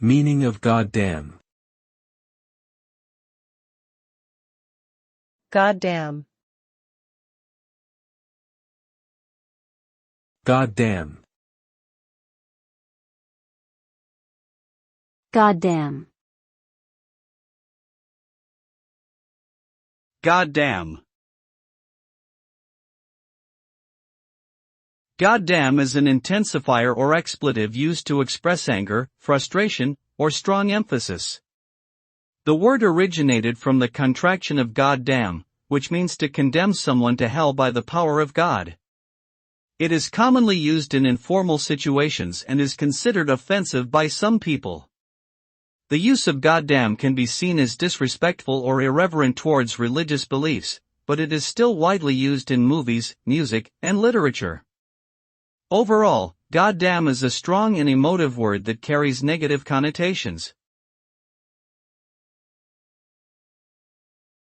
Meaning of goddamn. Goddamn. Goddamn. Goddamn. Goddamn. Goddamn is an intensifier or expletive used to express anger, frustration, or strong emphasis. The word originated from the contraction of goddamn, which means to condemn someone to hell by the power of God. It is commonly used in informal situations and is considered offensive by some people. The use of goddamn can be seen as disrespectful or irreverent towards religious beliefs, but it is still widely used in movies, music, and literature. Overall, goddamn is a strong and emotive word that carries negative connotations.